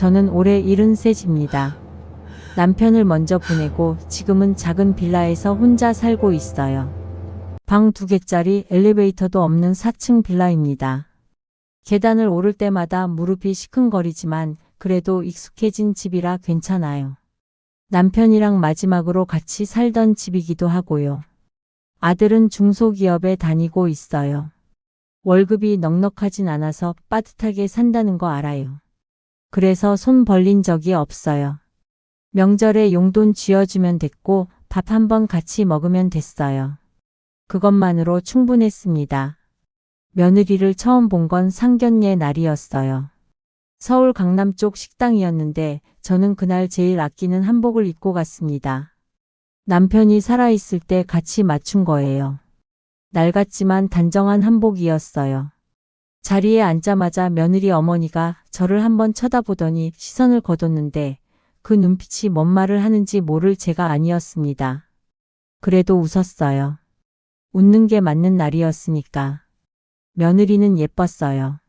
저는 올해 73입니다. 남편을 먼저 보내고 지금은 작은 빌라에서 혼자 살고 있어요. 방 2개짜리 엘리베이터도 없는 4층 빌라입니다. 계단을 오를 때마다 무릎이 시큰거리지만 그래도 익숙해진 집이라 괜찮아요. 남편이랑 마지막으로 같이 살던 집이기도 하고요. 아들은 중소기업에 다니고 있어요. 월급이 넉넉하진 않아서 빠듯하게 산다는 거 알아요. 그래서 손 벌린 적이 없어요. 명절에 용돈 쥐어주면 됐고 밥 한 번 같이 먹으면 됐어요. 그것만으로 충분했습니다. 며느리를 처음 본 건 상견례 날이었어요. 서울 강남 쪽 식당이었는데 저는 그날 제일 아끼는 한복을 입고 갔습니다. 남편이 살아있을 때 같이 맞춘 거예요. 낡았지만 단정한 한복이었어요. 자리에 앉자마자 며느리 어머니가 저를 한번 쳐다보더니 시선을 거뒀는데 그 눈빛이 뭔 말을 하는지 모를 제가 아니었습니다. 그래도 웃었어요. 웃는 게 맞는 날이었으니까. 며느리는 예뻤어요.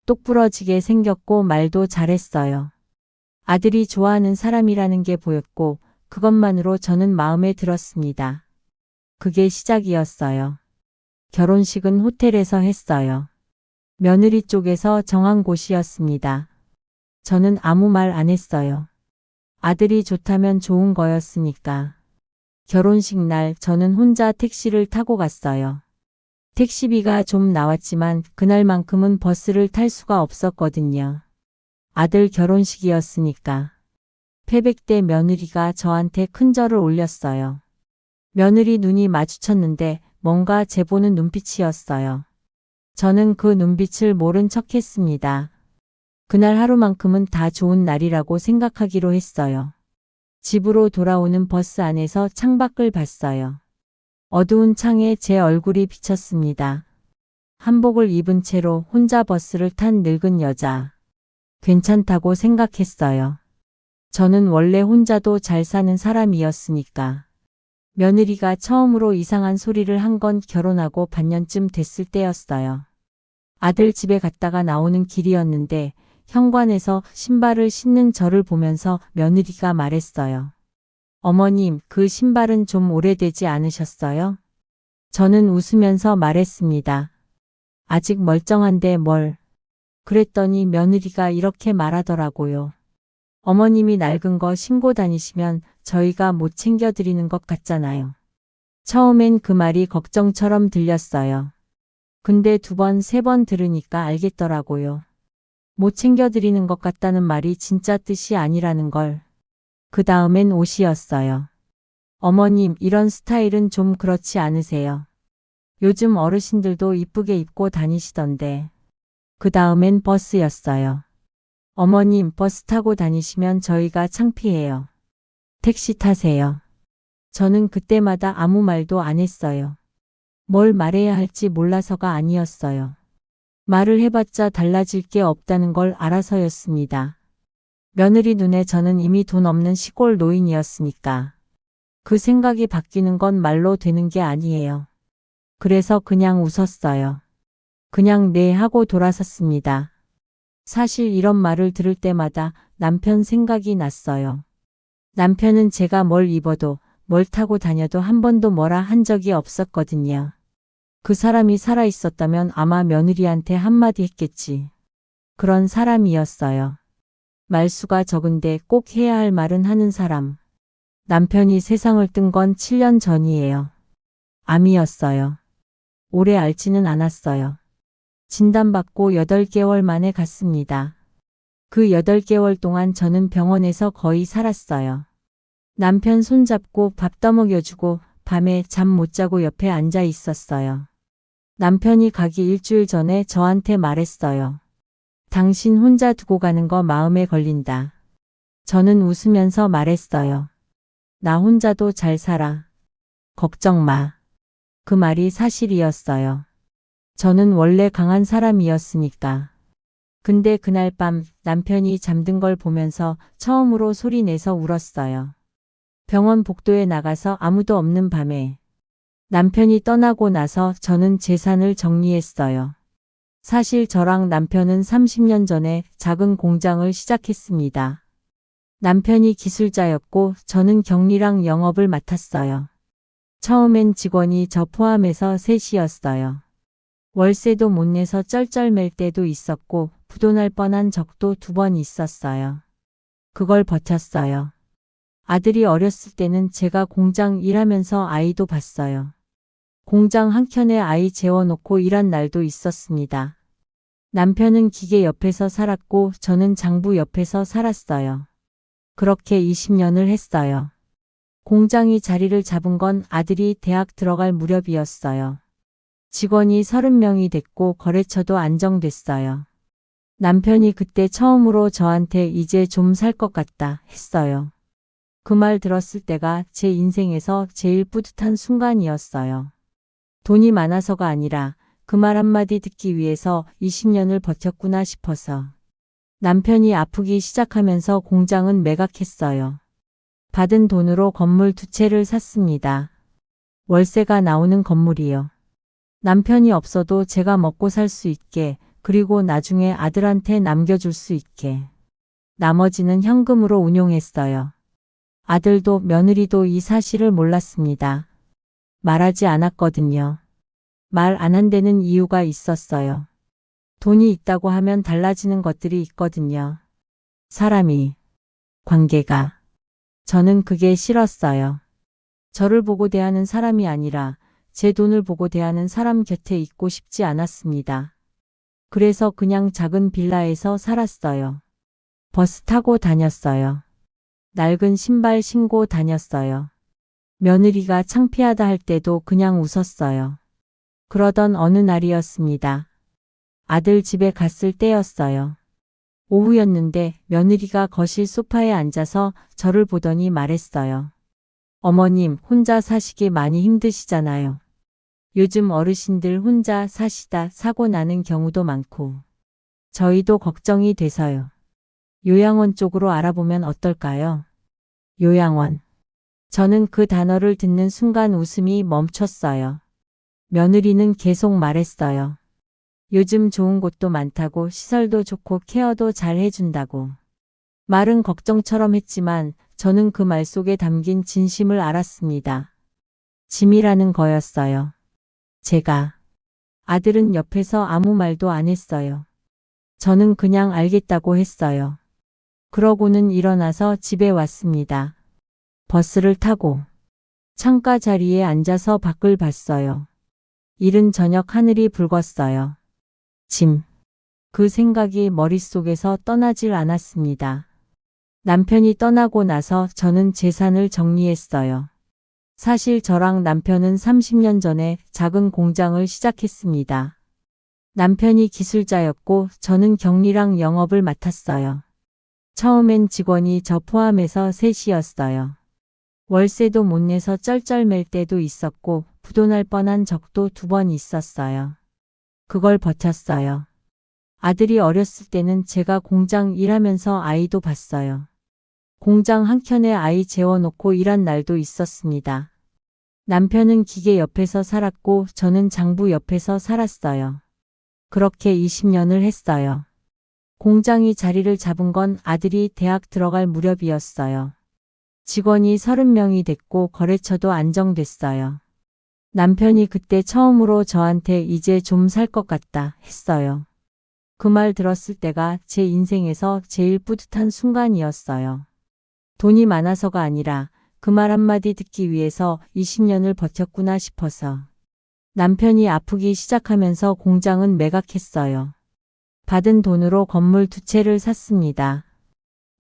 똑부러지게 생겼고 말도 잘했어요. 아들이 좋아하는 사람이라는 게 보였고 그것만으로 저는 마음에 들었습니다. 그게 시작이었어요. 결혼식은 호텔에서 했어요. 며느리 쪽에서 정한 곳이었습니다. 저는 아무 말 안 했어요. 아들이 좋다면 좋은 거였으니까. 결혼식 날 저는 혼자 택시를 타고 갔어요. 택시비가 좀 나왔지만 그날만큼은 버스를 탈 수가 없었거든요. 아들 결혼식이었으니까. 패백대 며느리가 저한테 큰절을 올렸어요. 며느리 눈이 마주쳤는데 뭔가 재보는 눈빛이었어요. 저는 그 눈빛을 모른 척 했습니다. 그날 하루만큼은 다 좋은 날이라고 생각하기로 했어요. 집으로 돌아오는 버스 안에서 창밖을 봤어요. 어두운 창에 제 얼굴이 비쳤습니다. 한복을 입은 채로 혼자 버스를 탄 늙은 여자. 괜찮다고 생각했어요. 저는 원래 혼자도 잘 사는 사람이었으니까. 며느리가 처음으로 이상한 소리를 한 건 결혼하고 반년쯤 됐을 때였어요. 아들 집에 갔다가 나오는 길이었는데 현관에서 신발을 신는 저를 보면서 며느리가 말했어요. 어머님, 그 신발은 좀 오래되지 않으셨어요? 저는 웃으면서 말했습니다. 아직 멀쩡한데 뭘. 그랬더니 며느리가 이렇게 말하더라고요. 어머님이 낡은 거 신고 다니시면 저희가 못 챙겨드리는 것 같잖아요. 처음엔 그 말이 걱정처럼 들렸어요. 근데 2번, 3번 들으니까 알겠더라고요. 못 챙겨드리는 것 같다는 말이 진짜 뜻이 아니라는 걸. 그 다음엔 옷이었어요. 어머님, 이런 스타일은 좀 그렇지 않으세요? 요즘 어르신들도 이쁘게 입고 다니시던데. 그 다음엔 버스였어요. 어머님, 버스 타고 다니시면 저희가 창피해요. 택시 타세요. 저는 그때마다 아무 말도 안 했어요. 뭘 말해야 할지 몰라서가 아니었어요. 말을 해봤자 달라질 게 없다는 걸 알아서였습니다. 며느리 눈에 저는 이미 돈 없는 시골 노인이었으니까. 그 생각이 바뀌는 건 말로 되는 게 아니에요. 그래서 그냥 웃었어요. 그냥 네 하고 돌아섰습니다. 사실 이런 말을 들을 때마다 남편 생각이 났어요. 남편은 제가 뭘 입어도 뭘 타고 다녀도 한 번도 뭐라 한 적이 없었거든요. 그 사람이 살아있었다면 아마 며느리한테 한마디 했겠지. 그런 사람이었어요. 말수가 적은데 꼭 해야 할 말은 하는 사람. 남편이 세상을 뜬 건 7년 전이에요. 암이었어요. 오래 앓지는 않았어요. 진단받고 8개월 만에 갔습니다. 그 8개월 동안 저는 병원에서 거의 살았어요. 남편 손잡고 밥 떠먹여주고 밤에 잠 못 자고 옆에 앉아 있었어요. 남편이 가기 일주일 전에 저한테 말했어요. 당신 혼자 두고 가는 거 마음에 걸린다. 저는 웃으면서 말했어요. 나 혼자도 잘 살아. 걱정 마. 그 말이 사실이었어요. 저는 원래 강한 사람이었으니까. 근데 그날 밤 남편이 잠든 걸 보면서 처음으로 소리 내서 울었어요. 병원 복도에 나가서 아무도 없는 밤에. 남편이 떠나고 나서 저는 재산을 정리했어요. 사실 저랑 남편은 30년 전에 작은 공장을 시작했습니다. 남편이 기술자였고 저는 경리랑 영업을 맡았어요. 처음엔 직원이 저 포함해서 셋이었어요. 월세도 못 내서 쩔쩔맬 때도 있었고 부도날 뻔한 적도 2번 있었어요. 그걸 버텼어요. 아들이 어렸을 때는 제가 공장 일하면서 아이도 봤어요. 공장 한켠에 아이 재워놓고 일한 날도 있었습니다. 남편은 기계 옆에서 살았고 저는 장부 옆에서 살았어요. 그렇게 20년을 했어요. 공장이 자리를 잡은 건 아들이 대학 들어갈 무렵이었어요. 직원이 30명이 됐고 거래처도 안정됐어요. 남편이 그때 처음으로 저한테 이제 좀 살 것 같다 했어요. 그 말 들었을 때가 제 인생에서 제일 뿌듯한 순간이었어요. 돈이 많아서가 아니라 그 말 한마디 듣기 위해서 20년을 버텼구나 싶어서. 남편이 아프기 시작하면서 공장은 매각했어요. 받은 돈으로 건물 2채를 샀습니다. 월세가 나오는 건물이요. 남편이 없어도 제가 먹고 살 수 있게, 그리고 나중에 아들한테 남겨줄 수 있게. 나머지는 현금으로 운용했어요. 아들도 며느리도 이 사실을 몰랐습니다. 말하지 않았거든요. 말 안 한다는 이유가 있었어요. 돈이 있다고 하면 달라지는 것들이 있거든요. 사람이, 관계가. 저는 그게 싫었어요. 저를 보고 대하는 사람이 아니라 제 돈을 보고 대하는 사람 곁에 있고 싶지 않았습니다. 그래서 그냥 작은 빌라에서 살았어요. 버스 타고 다녔어요. 낡은 신발 신고 다녔어요. 며느리가 창피하다 할 때도 그냥 웃었어요. 그러던 어느 날이었습니다. 아들 집에 갔을 때였어요. 오후였는데 며느리가 거실 소파에 앉아서 저를 보더니 말했어요. 어머님, 혼자 사시기 많이 힘드시잖아요. 요즘 어르신들 혼자 사시다 사고 나는 경우도 많고. 저희도 걱정이 돼서요. 요양원 쪽으로 알아보면 어떨까요? 요양원. 저는 그 단어를 듣는 순간 웃음이 멈췄어요. 며느리는 계속 말했어요. 요즘 좋은 곳도 많다고, 시설도 좋고 케어도 잘 해준다고. 말은 걱정처럼 했지만 저는 그 말 속에 담긴 진심을 알았습니다. 짐이라는 거였어요. 제가. 아들은 옆에서 아무 말도 안 했어요. 저는 그냥 알겠다고 했어요. 그러고는 일어나서 집에 왔습니다. 버스를 타고 창가 자리에 앉아서 밖을 봤어요. 이른 저녁 하늘이 붉었어요. 짐. 그 생각이 머릿속에서 떠나질 않았습니다. 남편이 떠나고 나서 저는 재산을 정리했어요. 사실 저랑 남편은 30년 전에 작은 공장을 시작했습니다. 남편이 기술자였고 저는 경리랑 영업을 맡았어요. 처음엔 직원이 저 포함해서 셋이었어요. 월세도 못 내서 쩔쩔맬 때도 있었고 부도날 뻔한 적도 2번 있었어요. 그걸 버텼어요. 아들이 어렸을 때는 제가 공장 일하면서 아이도 봤어요. 공장 한켠에 아이 재워놓고 일한 날도 있었습니다. 남편은 기계 옆에서 살았고 저는 장부 옆에서 살았어요. 그렇게 20년을 했어요. 공장이 자리를 잡은 건 아들이 대학 들어갈 무렵이었어요. 직원이 30명이 됐고 거래처도 안정됐어요. 남편이 그때 처음으로 저한테 이제 좀 살 것 같다 했어요. 그 말 들었을 때가 제 인생에서 제일 뿌듯한 순간이었어요. 돈이 많아서가 아니라 그 말 한마디 듣기 위해서 20년을 버텼구나 싶어서. 남편이 아프기 시작하면서 공장은 매각했어요. 받은 돈으로 건물 2채를 샀습니다.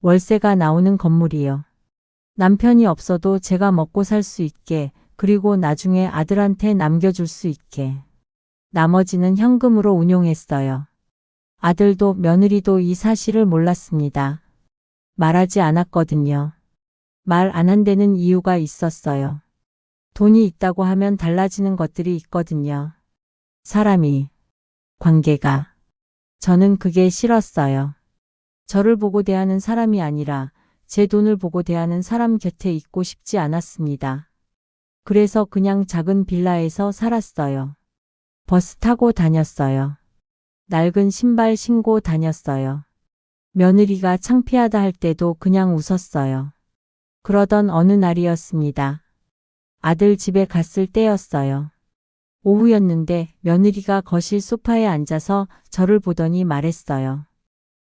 월세가 나오는 건물이요. 남편이 없어도 제가 먹고 살 수 있게, 그리고 나중에 아들한테 남겨줄 수 있게. 나머지는 현금으로 운용했어요. 아들도 며느리도 이 사실을 몰랐습니다. 말하지 않았거든요. 말 안 한다는 이유가 있었어요. 돈이 있다고 하면 달라지는 것들이 있거든요. 사람이, 관계가. 저는 그게 싫었어요. 저를 보고 대하는 사람이 아니라 제 돈을 보고 대하는 사람 곁에 있고 싶지 않았습니다. 그래서 그냥 작은 빌라에서 살았어요. 버스 타고 다녔어요. 낡은 신발 신고 다녔어요. 며느리가 창피하다 할 때도 그냥 웃었어요. 그러던 어느 날이었습니다. 아들 집에 갔을 때였어요. 오후였는데 며느리가 거실 소파에 앉아서 저를 보더니 말했어요.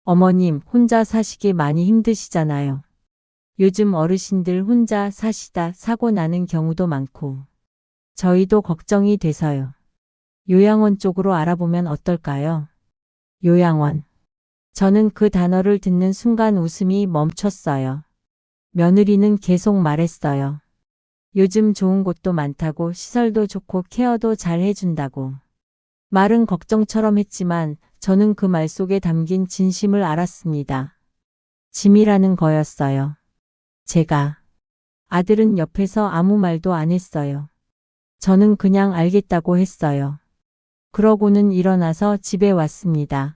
어머님, 혼자 사시기 많이 힘드시잖아요. 요즘 어르신들 혼자 사시다 사고 나는 경우도 많고 저희도 걱정이 돼서요. 요양원 쪽으로 알아보면 어떨까요? 요양원. 저는 그 단어를 듣는 순간 웃음이 멈췄어요. 며느리는 계속 말했어요. 요즘 좋은 곳도 많다고, 시설도 좋고 케어도 잘 해준다고. 말은 걱정처럼 했지만 저는 그 말 속에 담긴 진심을 알았습니다. 짐이라는 거였어요. 제가. 아들은 옆에서 아무 말도 안 했어요. 저는 그냥 알겠다고 했어요. 그러고는 일어나서 집에 왔습니다.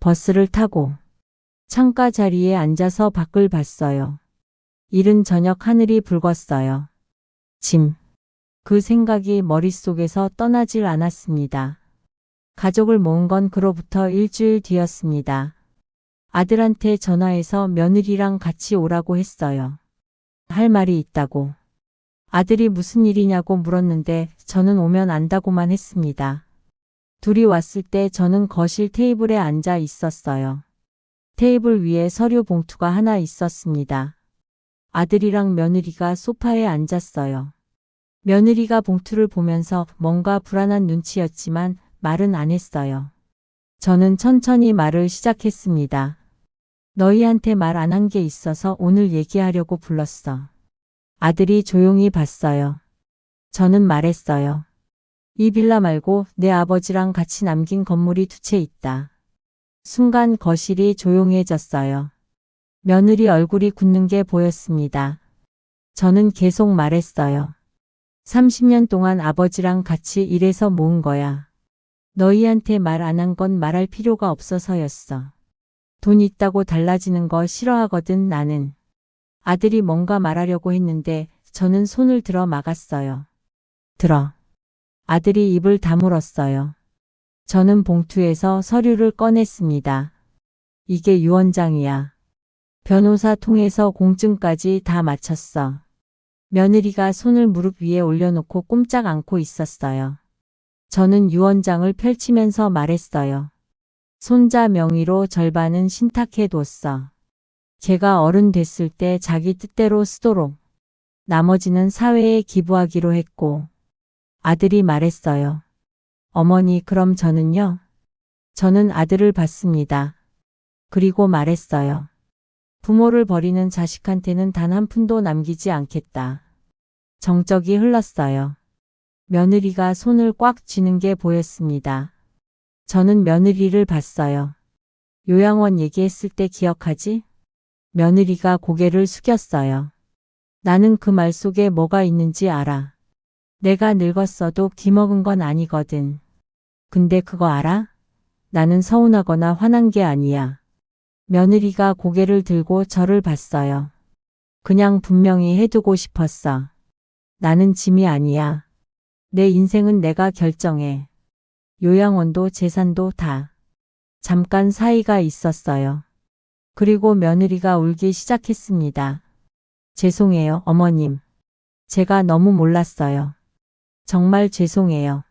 버스를 타고 창가 자리에 앉아서 밖을 봤어요. 이른 저녁 하늘이 붉었어요. 짐. 그 생각이 머릿속에서 떠나질 않았습니다. 가족을 모은 건 그로부터 일주일 뒤였습니다. 아들한테 전화해서 며느리랑 같이 오라고 했어요. 할 말이 있다고. 아들이 무슨 일이냐고 물었는데 저는 오면 안다고만 했습니다. 둘이 왔을 때 저는 거실 테이블에 앉아 있었어요. 테이블 위에 서류 봉투가 하나 있었습니다. 아들이랑 며느리가 소파에 앉았어요. 며느리가 봉투를 보면서 뭔가 불안한 눈치였지만 말은 안 했어요. 저는 천천히 말을 시작했습니다. 너희한테 말 안 한 게 있어서 오늘 얘기하려고 불렀어. 아들이 조용히 봤어요. 저는 말했어요. 이 빌라 말고 내 아버지랑 같이 남긴 건물이 두 채 있다. 순간 거실이 조용해졌어요. 며느리 얼굴이 굳는 게 보였습니다. 저는 계속 말했어요. 30년 동안 아버지랑 같이 일해서 모은 거야. 너희한테 말 안 한 건 말할 필요가 없어서였어. 돈 있다고 달라지는 거 싫어하거든 나는. 아들이 뭔가 말하려고 했는데 저는 손을 들어 막았어요. 들어. 아들이 입을 다물었어요. 저는 봉투에서 서류를 꺼냈습니다. 이게 유언장이야. 변호사 통해서 공증까지 다 마쳤어. 며느리가 손을 무릎 위에 올려놓고 꼼짝 않고 있었어요. 저는 유언장을 펼치면서 말했어요. 손자 명의로 절반은 신탁해뒀어. 걔가 어른 됐을 때 자기 뜻대로 쓰도록. 나머지는 사회에 기부하기로 했고. 아들이 말했어요. 어머니, 그럼 저는요? 저는 아들을 봤습니다. 그리고 말했어요. 부모를 버리는 자식한테는 단 한 푼도 남기지 않겠다. 정적이 흘렀어요. 며느리가 손을 꽉 쥐는 게 보였습니다. 저는 며느리를 봤어요. 요양원 얘기했을 때 기억하지? 며느리가 고개를 숙였어요. 나는 그 말 속에 뭐가 있는지 알아. 내가 늙었어도 기먹은 건 아니거든. 근데 그거 알아? 나는 서운하거나 화난 게 아니야. 며느리가 고개를 들고 저를 봤어요. 그냥 분명히 해두고 싶었어. 나는 짐이 아니야. 내 인생은 내가 결정해. 요양원도 재산도 다. 잠깐 사이가 있었어요. 그리고 며느리가 울기 시작했습니다. 죄송해요, 어머님. 제가 너무 몰랐어요. 정말 죄송해요.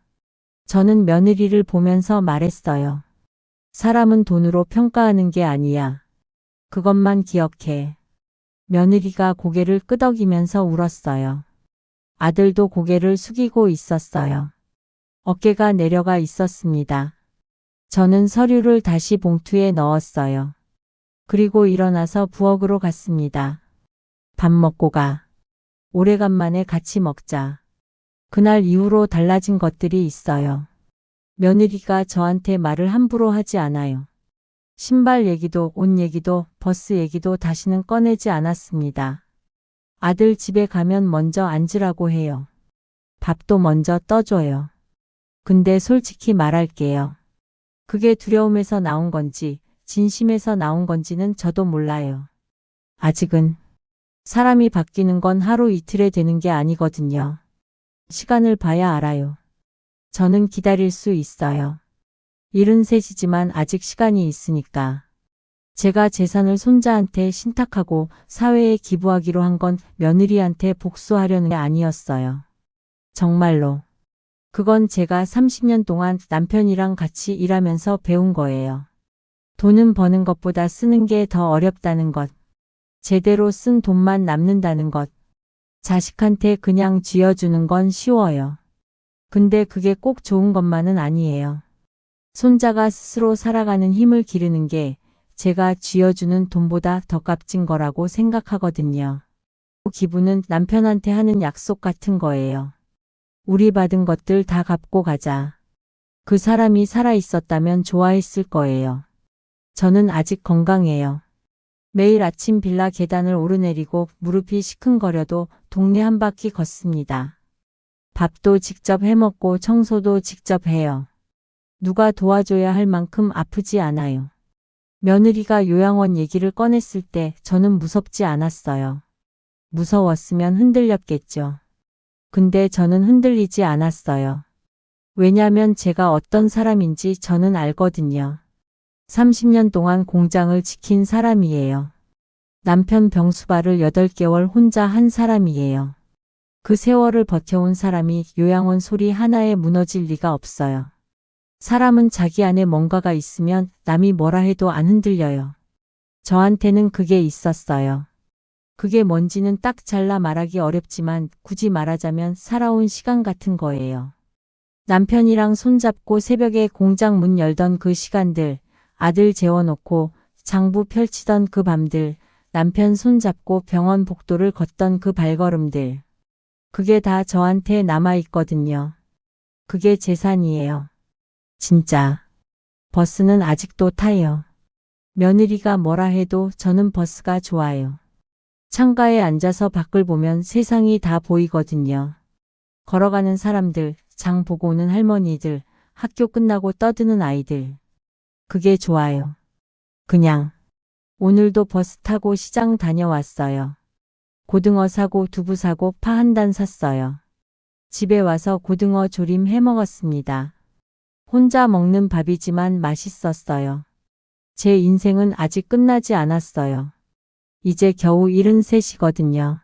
저는 며느리를 보면서 말했어요. 사람은 돈으로 평가하는 게 아니야. 그것만 기억해. 며느리가 고개를 끄덕이면서 울었어요. 아들도 고개를 숙이고 있었어요. 어깨가 내려가 있었습니다. 저는 서류를 다시 봉투에 넣었어요. 그리고 일어나서 부엌으로 갔습니다. 밥 먹고 가. 오래간만에 같이 먹자. 그날 이후로 달라진 것들이 있어요. 며느리가 저한테 말을 함부로 하지 않아요. 신발 얘기도 옷 얘기도 버스 얘기도 다시는 꺼내지 않았습니다. 아들 집에 가면 먼저 앉으라고 해요. 밥도 먼저 떠줘요. 근데 솔직히 말할게요. 그게 두려움에서 나온 건지 진심에서 나온 건지는 저도 몰라요. 아직은. 사람이 바뀌는 건 하루 이틀에 되는 게 아니거든요. 시간을 봐야 알아요. 저는 기다릴 수 있어요. 73이지만 아직 시간이 있으니까. 제가 재산을 손자한테 신탁하고 사회에 기부하기로 한 건 며느리한테 복수하려는 게 아니었어요. 정말로. 그건 제가 30년 동안 남편이랑 같이 일하면서 배운 거예요. 돈은 버는 것보다 쓰는 게 더 어렵다는 것. 제대로 쓴 돈만 남는다는 것. 자식한테 그냥 쥐어주는 건 쉬워요. 근데 그게 꼭 좋은 것만은 아니에요. 손자가 스스로 살아가는 힘을 기르는 게 제가 쥐어주는 돈보다 더 값진 거라고 생각하거든요. 기부는 남편한테 하는 약속 같은 거예요. 우리 받은 것들 다 갚고 가자. 그 사람이 살아 있었다면 좋아했을 거예요. 저는 아직 건강해요. 매일 아침 빌라 계단을 오르내리고 무릎이 시큰거려도 동네 한 바퀴 걷습니다. 밥도 직접 해먹고 청소도 직접 해요. 누가 도와줘야 할 만큼 아프지 않아요. 며느리가 요양원 얘기를 꺼냈을 때 저는 무섭지 않았어요. 무서웠으면 흔들렸겠죠. 근데 저는 흔들리지 않았어요. 왜냐면 제가 어떤 사람인지 저는 알거든요. 30년 동안 공장을 지킨 사람이에요. 남편 병수발을 8개월 혼자 한 사람이에요. 그 세월을 버텨온 사람이 요양원 소리 하나에 무너질 리가 없어요. 사람은 자기 안에 뭔가가 있으면 남이 뭐라 해도 안 흔들려요. 저한테는 그게 있었어요. 그게 뭔지는 딱 잘라 말하기 어렵지만 굳이 말하자면 살아온 시간 같은 거예요. 남편이랑 손잡고 새벽에 공장 문 열던 그 시간들, 아들 재워놓고 장부 펼치던 그 밤들, 남편 손잡고 병원 복도를 걷던 그 발걸음들. 그게 다 저한테 남아있거든요. 그게 재산이에요. 진짜. 버스는 아직도 타요. 며느리가 뭐라 해도 저는 버스가 좋아요. 창가에 앉아서 밖을 보면 세상이 다 보이거든요. 걸어가는 사람들, 장 보고 오는 할머니들, 학교 끝나고 떠드는 아이들. 그게 좋아요. 그냥. 오늘도 버스 타고 시장 다녀왔어요. 고등어 사고 두부 사고 파 한 단 샀어요. 집에 와서 고등어 조림 해 먹었습니다. 혼자 먹는 밥이지만 맛있었어요. 제 인생은 아직 끝나지 않았어요. 이제 겨우 73이거든요.